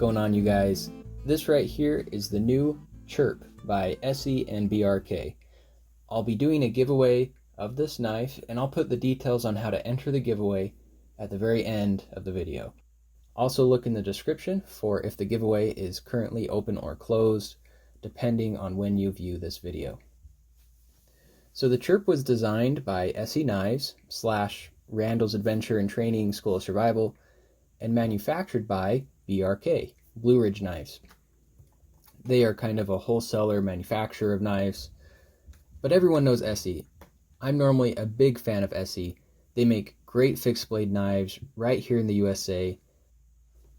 going on, you guys? This right here is the new Chirp by ESEE and BRK. I'll be doing a giveaway of this knife, and I'll put the details on how to enter the giveaway at the very end of the video. Also look in the description for if the giveaway is currently open or closed, depending on when you view this video. So the Chirp was designed by ESEE Knives / Randall's Adventure and Training School of Survival and manufactured by BRK, Blue Ridge Knives. They are kind of a wholesaler manufacturer of knives, but everyone knows ESEE. I'm normally a big fan of ESEE. They make great fixed blade knives right here in the USA.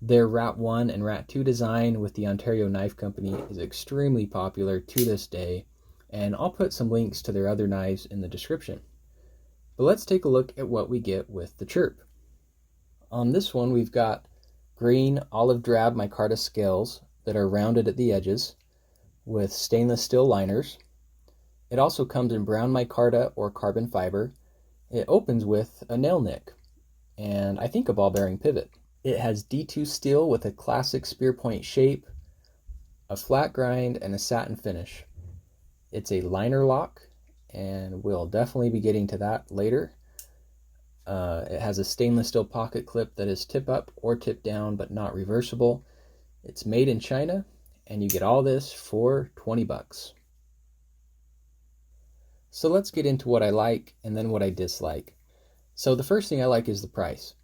Their Rat 1 and Rat 2 design with the Ontario Knife Company is extremely popular to this day, and I'll put some links to their other knives in the description. But let's take a look at what we get with the Chirp. On this one, we've got green olive drab micarta scales that are rounded at the edges with stainless steel liners. It also comes in brown micarta or carbon fiber. It opens with a nail nick and I think a ball bearing pivot. It has D2 steel with a classic spear point shape, a flat grind, and a satin finish. It's a liner lock, and we'll definitely be getting to that later. It has a stainless steel pocket clip that is tip up or tip down but not reversible. It's made in China, and you get all this for 20 bucks. So let's get into what I like and then what I dislike. So the first thing I like is the price.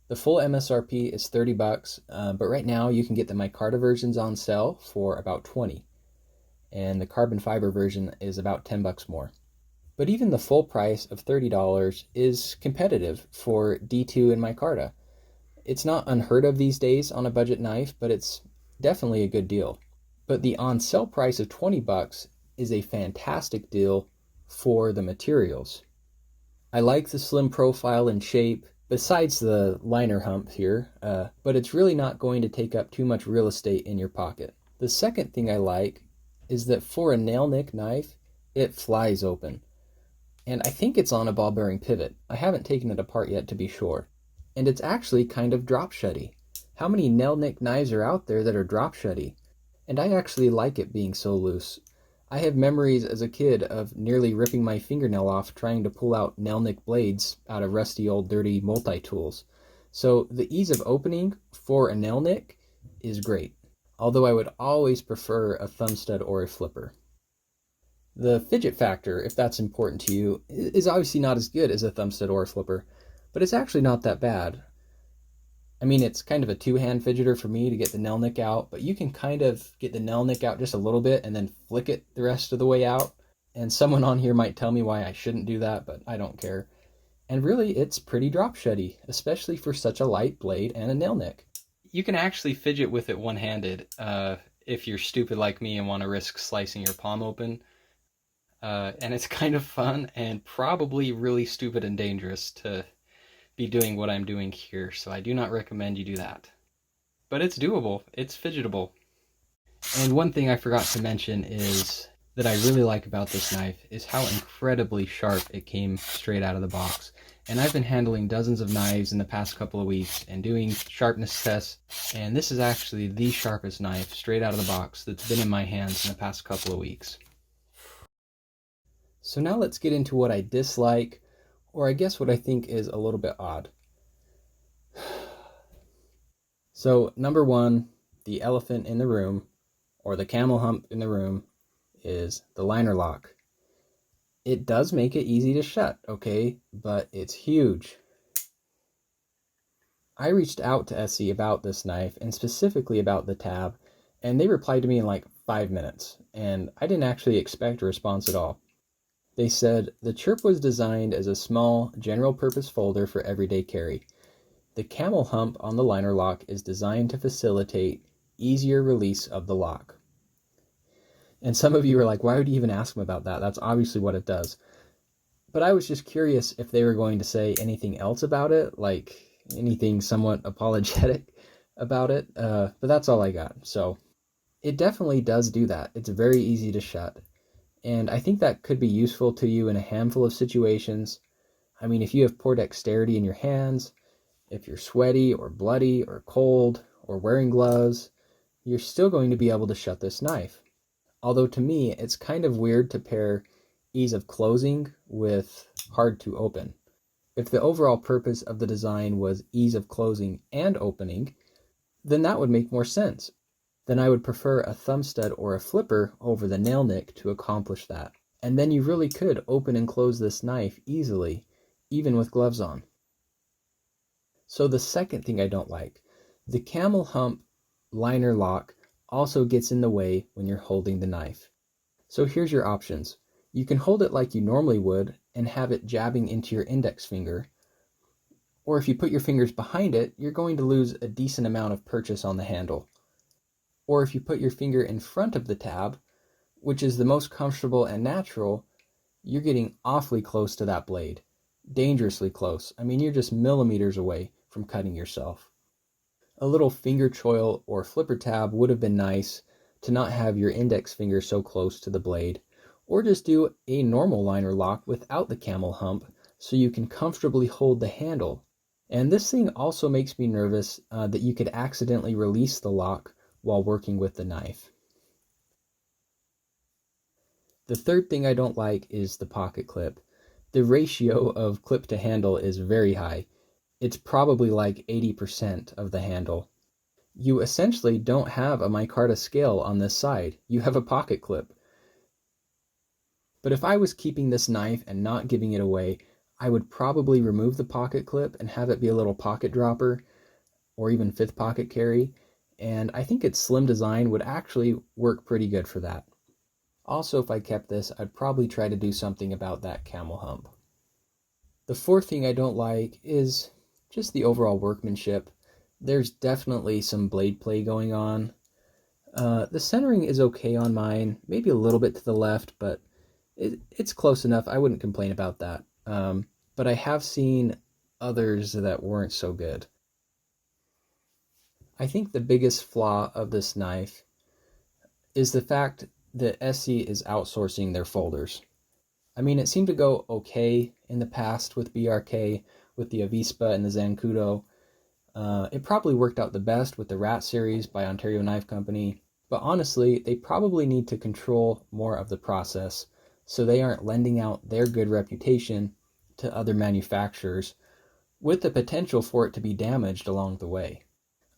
The full MSRP is 30 bucks, but right now you can get the micarta versions on sale for about 20, and the carbon fiber version is about 10 bucks more. But even the full price of $30 is competitive for D2 and micarta. It's not unheard of these days on a budget knife, but it's definitely a good deal. But the on-sale price of 20 bucks is a fantastic deal for the materials. I like the slim profile and shape, besides the liner hump here, but it's really not going to take up too much real estate in your pocket. The second thing I like is that for a nail nick knife, it flies open. And I think it's on a ball bearing pivot. I haven't taken it apart yet to be sure. And it's actually kind of drop shutty. How many nail nick knives are out there that are drop shutty? And I actually like it being so loose. I have memories as a kid of nearly ripping my fingernail off trying to pull out nail nick blades out of rusty old dirty multi-tools. So the ease of opening for a nail nick is great, although I would always prefer a thumb stud or a flipper. The fidget factor, if that's important to you, is obviously not as good as a thumb stud or a flipper, but it's actually not that bad. I mean, it's kind of a two-hand fidgeter for me to get the nail nick out, but you can kind of get the nail nick out just a little bit and then flick it the rest of the way out. And someone on here might tell me why I shouldn't do that, but I don't care. And really, it's pretty drop shutty, especially for such a light blade and a nail nick. You can actually fidget with it one-handed if you're stupid like me and want to risk slicing your palm open. And it's kind of fun and probably really stupid and dangerous to be doing what I'm doing here, so I do not recommend you do that. But it's doable, it's fidgetable. And one thing I forgot to mention is that I really like about this knife is how incredibly sharp it came straight out of the box. And I've been handling dozens of knives in the past couple of weeks and doing sharpness tests, and this is actually the sharpest knife straight out of the box that's been in my hands in the past couple of weeks. So now let's get into what I dislike, or I guess what I think is a little bit odd. So number one, the elephant in the room, or the camel hump in the room, is the liner lock. It does make it easy to shut, okay, but it's huge. I reached out to ESEE about this knife, and specifically about the tab, and they replied to me in like 5 minutes, and I didn't actually expect a response at all. They said, the Chirp was designed as a small, general-purpose folder for everyday carry. The camel hump on the liner lock is designed to facilitate easier release of the lock. And some of you are like, why would you even ask them about that? That's obviously what it does. But I was just curious if they were going to say anything else about it, like anything somewhat apologetic about it, but that's all I got. So it definitely does do that. It's very easy to shut. And I think that could be useful to you in a handful of situations. I mean, if you have poor dexterity in your hands, if you're sweaty or bloody or cold or wearing gloves, you're still going to be able to shut this knife. Although to me, it's kind of weird to pair ease of closing with hard to open. If the overall purpose of the design was ease of closing and opening, then that would make more sense. Then I would prefer a thumb stud or a flipper over the nail nick to accomplish that. And then you really could open and close this knife easily, even with gloves on. So the second thing I don't like, the camel hump liner lock also gets in the way when you're holding the knife. So here's your options. You can hold it like you normally would and have it jabbing into your index finger. Or if you put your fingers behind it, you're going to lose a decent amount of purchase on the handle. Or if you put your finger in front of the tab, which is the most comfortable and natural, you're getting awfully close to that blade. Dangerously close. I mean, you're just millimeters away from cutting yourself. A little finger choil or flipper tab would have been nice to not have your index finger so close to the blade, or just do a normal liner lock without the camel hump so you can comfortably hold the handle. And this thing also makes me nervous that you could accidentally release the lock while working with the knife. The third thing I don't like is the pocket clip. The ratio of clip to handle is very high. It's probably like 80% of the handle. You essentially don't have a micarta scale on this side. You have a pocket clip. But if I was keeping this knife and not giving it away, I would probably remove the pocket clip and have it be a little pocket dropper or even fifth pocket carry. And I think its slim design would actually work pretty good for that. Also, if I kept this, I'd probably try to do something about that camel hump. The fourth thing I don't like is just the overall workmanship. There's definitely some blade play going on. The centering is okay on mine, maybe a little bit to the left, but it's close enough. I wouldn't complain about that. But I have seen others that weren't so good. I think the biggest flaw of this knife is the fact that ESEE is outsourcing their folders. I mean, it seemed to go okay in the past with BRK, with the Avispa and the Zancudo. It probably worked out the best with the Rat series by Ontario Knife Company, but honestly, they probably need to control more of the process so they aren't lending out their good reputation to other manufacturers with the potential for it to be damaged along the way.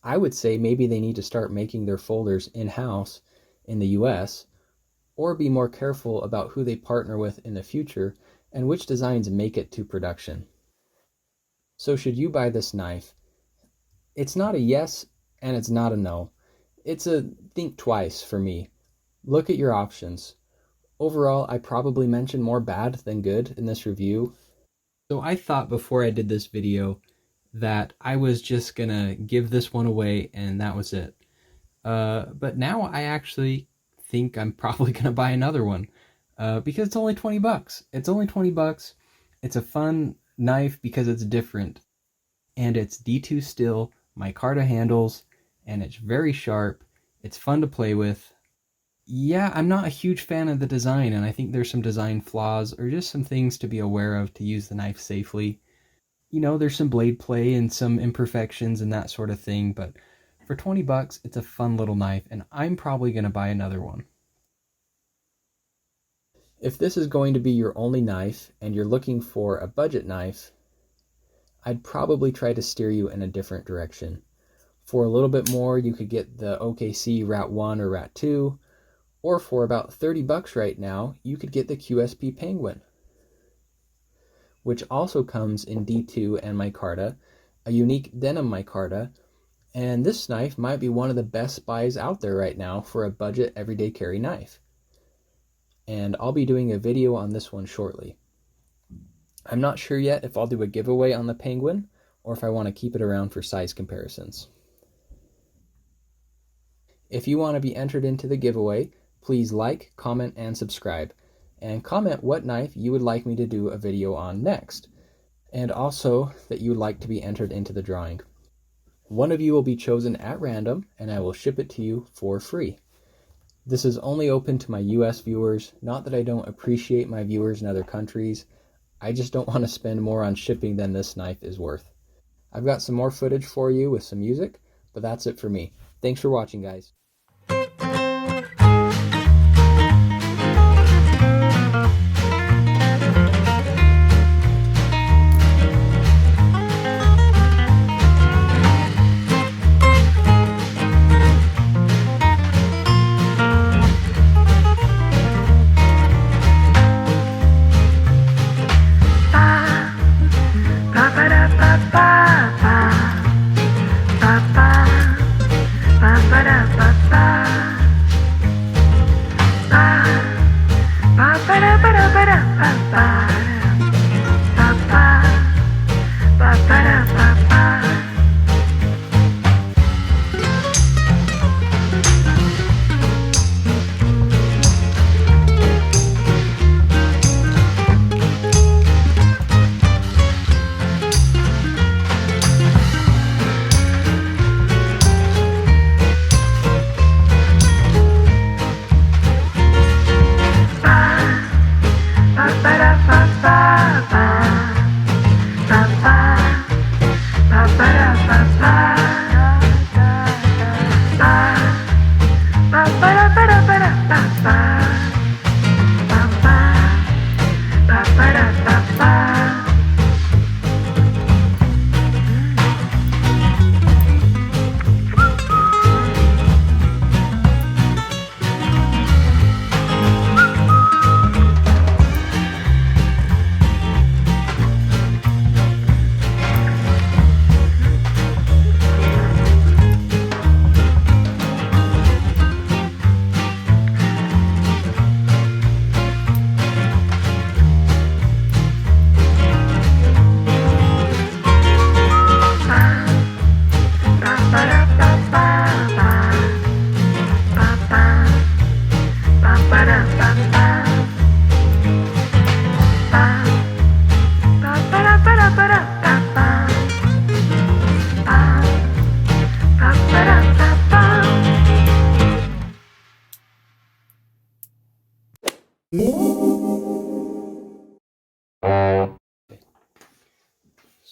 I would say maybe they need to start making their folders in-house in the US, or be more careful about who they partner with in the future and which designs make it to production. So should you buy this knife? It's not a yes and it's not a no. It's a think twice for me. Look at your options. Overall, I probably mentioned more bad than good in this review. So I thought before I did this video that I was just gonna give this one away and that was it. But now I actually think I'm probably gonna buy another one because it's only 20 bucks. It's only 20 bucks. It's a fun knife because it's different, and it's D2 steel, micarta handles, and it's very sharp. It's fun to play with. Yeah, I'm not a huge fan of the design, and I think there's some design flaws or just some things to be aware of to use the knife safely. You know, there's some blade play and some imperfections and that sort of thing, but for 20 bucks, it's a fun little knife, and I'm probably going to buy another one. If this is going to be your only knife and you're looking for a budget knife, I'd probably try to steer you in a different direction. For a little bit more, you could get the OKC Rat 1 or Rat 2, or for about 30 bucks right now, you could get the QSP Penguin, which also comes in D2 and micarta, a unique denim micarta, and this knife might be one of the best buys out there right now for a budget everyday carry knife. And I'll be doing a video on this one shortly. I'm not sure yet if I'll do a giveaway on the Penguin or if I want to keep it around for size comparisons. If you want to be entered into the giveaway, please like, comment, and subscribe. And comment what knife you would like me to do a video on next. And also that you would like to be entered into the drawing. One of you will be chosen at random, and I will ship it to you for free. This is only open to my US viewers, not that I don't appreciate my viewers in other countries. I just don't want to spend more on shipping than this knife is worth. I've got some more footage for you with some music, but that's it for me. Thanks for watching, guys.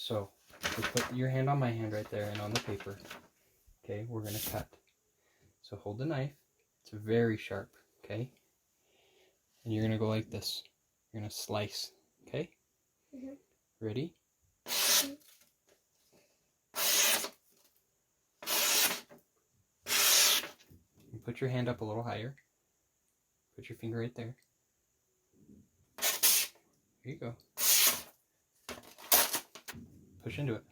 So, you put your hand on my hand right there and on the paper. Okay, we're going to cut. So hold the knife. It's very sharp, okay? And you're going to go like this. You're going to slice, okay? Mm-hmm. Ready? Mm-hmm. Put your hand up a little higher. Put your finger right there. Here you go. Push into it.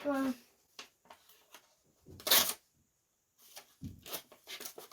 Wow.